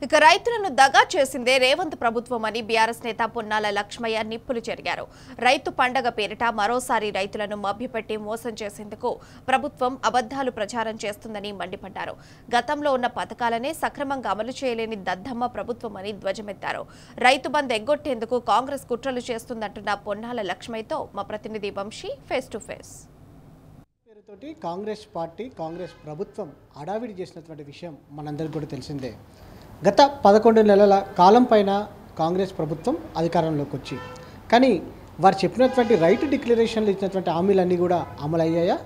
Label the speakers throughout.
Speaker 1: ఇక రైతులను దగా చేసిందే రేవంత్ ప్రభుత్వం అని బీఆర్ఎస్ నేత పొన్నాల లక్ష్మయ్య నిప్పులు చెరిగారు. రైతు పండగ పేరిట మరోసారి రైతులను మభ్యపెట్టి మోసం చేసేందుకు ప్రభుత్వం అబద్ధాలు ప్రచారం చేస్తుందని మండిపడ్డారు. గతంలో ఉన్న పథకాలనే సక్రమంగా అమలు చేయలేని దద్దమ్మ ప్రభుత్వం అని ధ్వజమెత్తారు. రైతు బంద్ ఎగ్గొట్టేందుకు కాంగ్రెస్ కుట్రలు చేస్తుందంటున్న పొన్నాల లక్ష్మయ్యతో మా ప్రతినిధి వంశీ ఫేస్ టు ఫేస్.
Speaker 2: పేరుతోటి కాంగ్రెస్ పార్టీ కాంగ్రెస్ ప్రభుత్వం అడావిడి చేసినటువంటి విషయం మనందరికీ కూడా తెలిసిందే. గత 11 నెలల కాలం పైన కాంగ్రెస్ ప్రభుత్వం అధికారంలోకి వచ్చి కానీ వారు చెప్పినటువంటి రైతు డిక్లరేషన్లు ఇచ్చినటువంటి హామీలన్నీ కూడా అమలయ్యాయా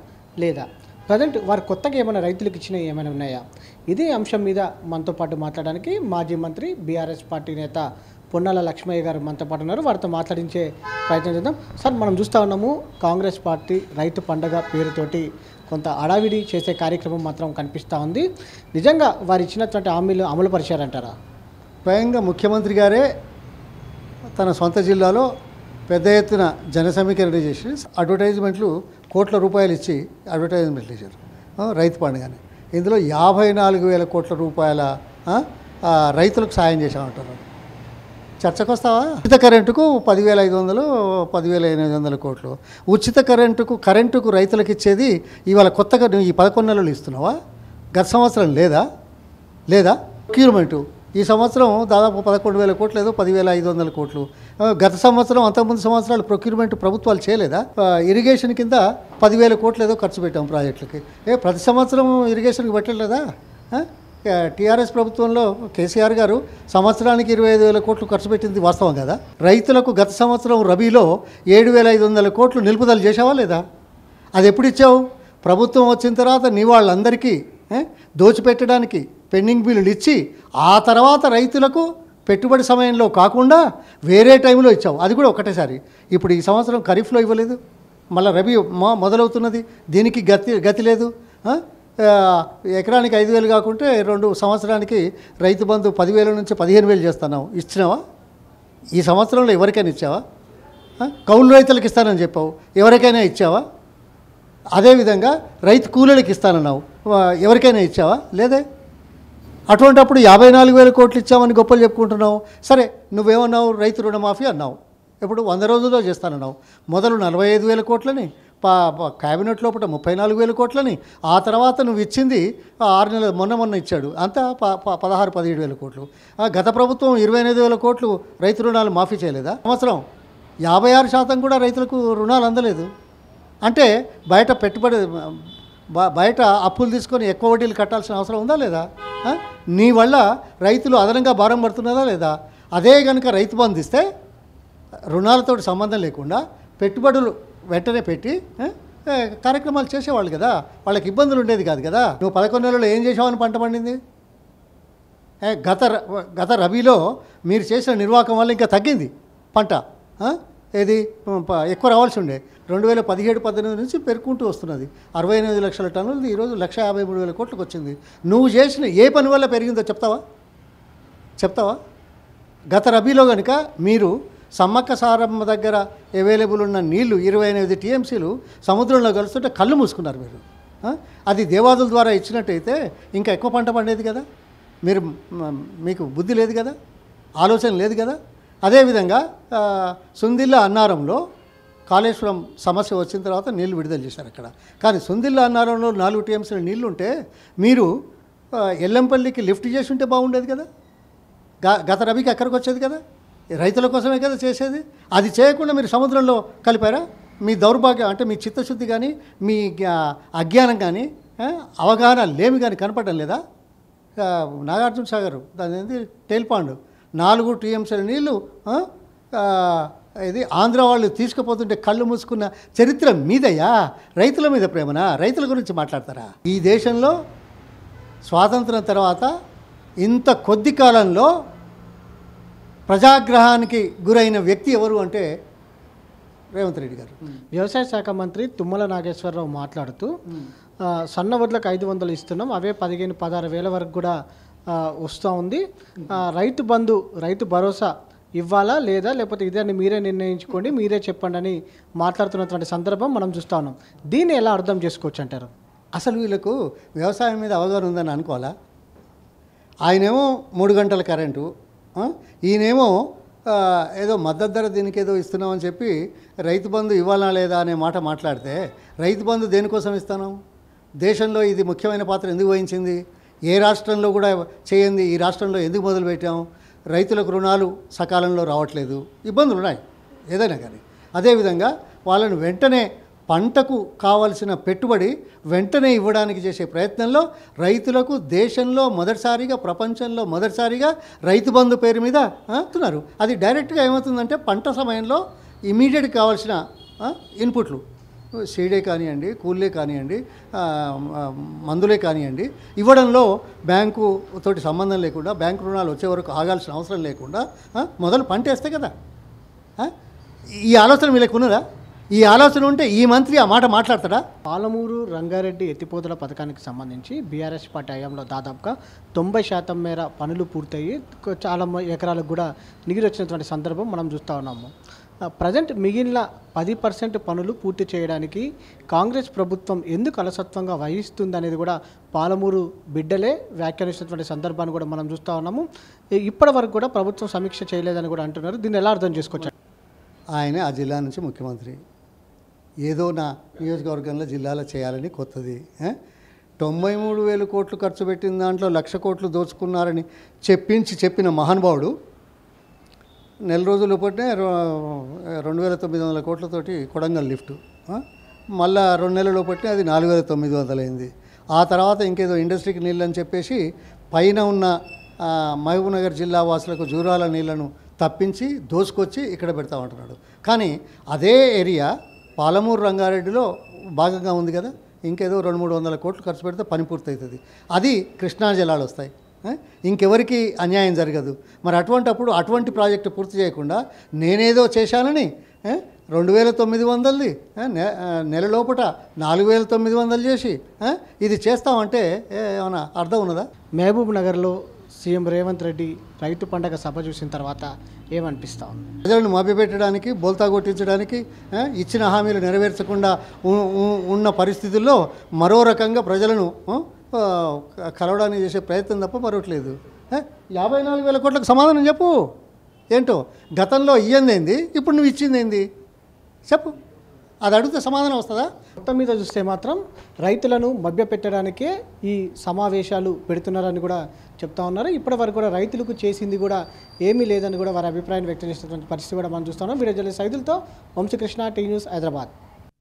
Speaker 2: లేదా, ప్రజెంట్ వారు కొత్తగా ఏమైనా రైతులకు ఇచ్చినవి ఏమైనా ఉన్నాయా? ఇదే అంశం మీద మనతో పాటు మాట్లాడడానికి మాజీ మంత్రి బీఆర్ఎస్ పార్టీ నేత పొన్నాల లక్ష్మయ్య గారు మనతో పాటు ఉన్నారు. వారితో మాట్లాడించే ప్రయత్నం చేద్దాం. సార్, మనం చూస్తూ ఉన్నాము కాంగ్రెస్ పార్టీ రైతు పండగ పేరుతోటి కొంత అడావిడి చేసే కార్యక్రమం మాత్రం కనిపిస్తూ ఉంది. నిజంగా వారు ఇచ్చినటువంటి హామీలు అమలు పరిచారంటారా?
Speaker 3: స్వయంగా ముఖ్యమంత్రి గారే తన సొంత జిల్లాలో పెద్ద ఎత్తున జన సమీకరణ చేసి అడ్వర్టైజ్మెంట్లు కోట్ల రూపాయలు ఇచ్చి అడ్వర్టైజ్మెంట్లు ఇచ్చారు రైతు పండుగని. ఇందులో 54,000 కోట్ల రూపాయల రైతులకు సాయం చేశామంటారు. చర్చకు వస్తావా? ఉచిత కరెంటుకు 10,500 10,800 కోట్లు, ఉచిత కరెంటుకు రైతులకు ఇచ్చేది ఇవాళ కొత్తగా ఈ 11 నెలలు ఇస్తున్నావా? గత సంవత్సరం లేదా ప్రొక్యూర్మెంటు ఈ సంవత్సరం దాదాపు 11,000 కోట్లు ఏదో 10,500 కోట్లు. గత సంవత్సరం అంతకుముందు సంవత్సరాలు ప్రొక్యూర్మెంట్ ప్రభుత్వాలు చేయలేదా? ఇరిగేషన్ కింద 10,000 కోట్లు ఏదో ఖర్చు పెట్టాం ప్రాజెక్టులకి. ప్రతి సంవత్సరం ఇరిగేషన్కి పెట్టలేదా? టీఆర్ఎస్ ప్రభుత్వంలో కేసీఆర్ గారు సంవత్సరానికి 25,000 కోట్లు ఖర్చు పెట్టింది వాస్తవం కదా. రైతులకు గత సంవత్సరం రబీలో 7,500 కోట్లు నిలుపుదల చేసావా లేదా? అది ఎప్పుడు ఇచ్చావు? ప్రభుత్వం వచ్చిన తర్వాత నీ వాళ్ళందరికీ దోచిపెట్టడానికి పెండింగ్ బిల్లులు ఇచ్చి ఆ తర్వాత రైతులకు పెట్టుబడి సమయంలో కాకుండా వేరే టైంలో ఇచ్చావు. అది కూడా ఒకటేసారి. ఇప్పుడు ఈ సంవత్సరం ఖరీఫ్లో ఇవ్వలేదు, మళ్ళీ రబీ మొదలవుతున్నది, దీనికి గతి లేదు. ఎకరానికి 5,000 కాకుంటే 2 సంవత్సరానికి రైతు బంధు 10,000 నుంచి 15,000 చేస్తున్నావు. ఇచ్చినావా? ఈ సంవత్సరంలో ఎవరికైనా ఇచ్చావా? కౌలు రైతులకు ఇస్తానని చెప్పావు, ఎవరికైనా ఇచ్చావా? అదేవిధంగా రైతు కూలీలకు ఇస్తానన్నావు, ఎవరికైనా ఇచ్చావా? లేదే. అటువంటప్పుడు 54,000 కోట్లు ఇచ్చామని గొప్పలు చెప్పుకుంటున్నావు. సరే, నువ్వేమన్నావు? రైతు రుణమాఫీ అన్నావు, ఇప్పుడు 100 రోజుల్లో చేస్తానన్నావు. మొదలు 45,000 కోట్లని, క్యాబినెట్ లోపల 34,000 కోట్లని, ఆ తర్వాత నువ్వు ఇచ్చింది 6 నెలలు మొన్న ఇచ్చాడు, అంతా 16-17,000 కోట్లు. గత ప్రభుత్వం 28,000 కోట్లు రైతు రుణాలు మాఫీ చేయలేదా? సంవత్సరం 56% కూడా రైతులకు రుణాలు అందలేదు. అంటే బయట అప్పులు తీసుకొని ఎక్కువ వడ్డీలు కట్టాల్సిన అవసరం ఉందా లేదా? నీ వల్ల రైతులు అదనంగా భారం పడుతున్నారా లేదా? అదే కనుక రైతు బంధు ఇస్తే రుణాలతో సంబంధం లేకుండా పెట్టుబడులు వెంటనే పెట్టి కార్యక్రమాలు చేసేవాళ్ళు కదా, వాళ్ళకి ఇబ్బందులు ఉండేది కాదు కదా. నువ్వు 11 నెలల్లో ఏం చేసావని పంట పండింది? గత రబీలో మీరు చేసిన నిర్వాహకం వల్ల ఇంకా తగ్గింది పంట. ఏది ఎక్కువ రావాల్సి ఉండే 2017-18 నుంచి పెరుగుకుంటూ వస్తున్నది. 68 లక్షల టన్నులు ఈరోజు 1,53,000 కోట్లకు వచ్చింది. నువ్వు చేసిన ఏ పని వల్ల పెరిగిందో చెప్తావా? గత రబీలో కనుక మీరు సమ్మక్క సారమ్మ దగ్గర అవైలబుల్ ఉన్న నీళ్లు 28 టీఎంసీలు సముద్రంలో కలుస్తుంటే కళ్ళు మూసుకున్నారు మీరు. అది దేవాదుల ద్వారా ఇచ్చినట్టయితే ఇంకా ఎక్కువ పంట పండేది కదా. మీకు బుద్ధి లేదు కదా, ఆలోచన లేదు కదా. అదేవిధంగా సుందిల్లా అన్నారంలో కాళేశ్వరం సమస్య వచ్చిన తర్వాత నీళ్లు విడుదల చేశారు అక్కడ. కానీ సుందిల్లా అన్నారంలో 4 టీఎంసీల నీళ్లు ఉంటే మీరు ఎల్లంపల్లికి లిఫ్ట్ చేసి ఉంటే బాగుండేది కదా. గత రబీకి ఎక్కడికి వచ్చేది కదా, రైతుల కోసమే కదా చేసేది. అది చేయకుండా మీరు సముద్రంలో కలిపారా? మీ దౌర్భాగ్యం అంటే మీ చిత్తశుద్ధి కానీ, మీ అజ్ఞానం కానీ, అవగాహన లేమి కానీ కనపడడం లేదా? నాగార్జున సాగర్ దాని ఏంది టేల్పాండ్ 4 టీఎంసీల నీళ్లు ఇది ఆంధ్ర వాళ్ళు తీసుకుపోతుంటే కళ్ళు మూసుకున్న చరిత్ర మీదయ్యా. రైతుల మీద ప్రేమనా? రైతుల గురించి మాట్లాడతారా? ఈ దేశంలో స్వాతంత్రం తర్వాత ఇంత కొద్ది కాలంలో ప్రజాగ్రహానికి గురైన వ్యక్తి ఎవరు అంటే రేవంత్ రెడ్డి గారు.
Speaker 2: వ్యవసాయ శాఖ మంత్రి తుమ్మల నాగేశ్వరరావు మాట్లాడుతూ సన్న వడ్లకు 500 ఇస్తున్నాం, అవే 15-16 వేల వరకు కూడా వస్తూ ఉంది. రైతు బంధు రైతు భరోసా ఇవ్వాలా లేదా, లేకపోతే ఇదే మీరే నిర్ణయించుకోండి, మీరే చెప్పండి అని మాట్లాడుతున్నటువంటి సందర్భం మనం చూస్తూ ఉన్నాం. దీన్ని ఎలా అర్థం చేసుకోవచ్చు అంటారు?
Speaker 3: అసలు వీళ్ళకు వ్యవసాయం మీద అవగాహన ఉందని అనుకోవాలా? ఆయనేమో 3 గంటల కరెంటు, ఈయనేమో ఏదో మద్దతు ధర దీనికి ఏదో ఇస్తున్నామని చెప్పి రైతు బంధు ఇవ్వాలా లేదా అనే మాట మాట్లాడితే, రైతు బంధు దేనికోసం ఇస్తున్నాం? దేశంలో ఇది ముఖ్యమైన పాత్ర ఎందుకు వహించింది? ఏ రాష్ట్రంలో కూడా చేయండి, ఈ రాష్ట్రంలో ఎందుకు మొదలుపెట్టాం? రైతులకు రుణాలు సకాలంలో రావట్లేదు, ఇబ్బందులు ఉన్నాయి ఏదైనా కానీ. అదేవిధంగా వాళ్ళను వెంటనే పంటకు కావలసిన పెట్టుబడి వెంటనే ఇవ్వడానికి చేసే ప్రయత్నంలో రైతులకు దేశంలో మొదటిసారిగా, ప్రపంచంలో మొదటిసారిగా రైతు బంధు పేరు మీద ఇస్తున్నారు. అది డైరెక్ట్గా ఏమవుతుందంటే పంట సమయంలో ఇమీడియట్ కావాల్సిన ఇన్పుట్లు, సీడే కానివ్వండి, కూలీలే కానివ్వండి, మందులే కానివ్వండి, ఇవ్వడంలో బ్యాంకు తోటి సంబంధం లేకుండా, బ్యాంకు రుణాలు వచ్చే వరకు ఆగాల్సిన అవసరం లేకుండా మొదలు పంట వేస్తే కదా. ఈ ఆలోచన వీళ్ళకి ఉన్నదా? ఈ ఆలోచన ఉంటే ఈ మంత్రి ఆ మాట మాట్లాడతాడా?
Speaker 2: పాలమూరు రంగారెడ్డి ఎత్తిపోతల పథకానికి సంబంధించి బీఆర్ఎస్ పార్టీ హయాంలో దాదాపుగా 90% మేర పనులు పూర్తయ్యి చాలా ఎకరాలకు కూడా నీరు వచ్చినటువంటి సందర్భం మనం చూస్తూ ఉన్నాము. ప్రజెంట్ మిగిలిన 10% పనులు పూర్తి చేయడానికి కాంగ్రెస్ ప్రభుత్వం ఎందుకు అలసత్వంగా వహిస్తుంది అనేది కూడా పాలమూరు బిడ్డలే వ్యాఖ్యానిస్తున్నటువంటి సందర్భాన్ని కూడా మనం చూస్తూ ఉన్నాము. ఇప్పటి వరకు కూడా ప్రభుత్వం సమీక్ష చేయలేదని కూడా అంటున్నారు. దీన్ని ఎలా అర్థం చేసుకోవచ్చు?
Speaker 3: ఆయన ఆ జిల్లా నుంచి ముఖ్యమంత్రి, ఏదో నా నియోజకవర్గంలో జిల్లాలో చేయాలని కొత్తది. 93,000 కోట్లు ఖర్చు పెట్టిన దాంట్లో 1,00,000 కోట్లు దోచుకున్నారని చెప్పిన మహానుభావుడు నెల రోజుల లోపటే 2,900 కోట్లతోటి కొడంగల్ లిఫ్ట్, మళ్ళా 2 నెలల లోపటే అది 4,900 అయింది. ఆ తర్వాత ఇంకేదో ఇండస్ట్రీకి నీళ్ళు అని చెప్పేసి పైన ఉన్న మహబూబ్నగర్ జిల్లా వాసులకు జూరాల నీళ్లను తప్పించి దోసుకొచ్చి ఇక్కడ పెడతామంటున్నాడు. కానీ అదే ఏరియా పాలమూరు రంగారెడ్డిలో భాగంగా ఉంది కదా, ఇంకేదో 200-300 కోట్లు ఖర్చు పెడితే పని పూర్తవుతుంది. అది కృష్ణా జలాలు వస్తాయి, ఇంకెవరికి అన్యాయం జరగదు. మరి అటువంటప్పుడు అటువంటి ప్రాజెక్టు పూర్తి చేయకుండా నేనేదో చేశానని 2,900ది నెల లోపట 4,900 చేసి ఇది చేస్తామంటే ఏమైనా అర్థం ఉన్నదా?
Speaker 2: మహబూబ్ నగర్లో సీఎం రేవంత్ రెడ్డి రైతు పండగ సభ చూసిన తర్వాత ఏమనిపిస్తా ఉంది?
Speaker 3: ప్రజలను మభ్యపెట్టడానికి, బోల్తా కొట్టించడానికి, ఇచ్చిన హామీలు నెరవేర్చకుండా ఉన్న పరిస్థితుల్లో మరో రకంగా ప్రజలను కలవడానికి చేసే ప్రయత్నం తప్ప మరొకట్లేదు. 54,000 కోట్లకు సమాధానం చెప్పు. ఏంటో గతంలో ఇయ్యందేంది, ఇప్పుడు నువ్వు ఇచ్చిందేంది చెప్పు. అది అడిగితే సమాధానం వస్తుందా?
Speaker 2: మొత్తం మీద చూస్తే మాత్రం రైతులను మభ్యపెట్టడానికే ఈ సమావేశాలు పెడుతున్నారని కూడా చెప్తా ఉన్నారు. ఇప్పటి వరకు కూడా రైతులకు చేసింది కూడా ఏమీ లేదని కూడా వారి అభిప్రాయాన్ని వ్యక్తం చేసినటువంటి పరిస్థితి కూడా మనం చూస్తున్నాం. వీడియో జర్నలిస్ట్ సైదులతో వంశీకృష్ణ, టీ న్యూస్, హైదరాబాద్.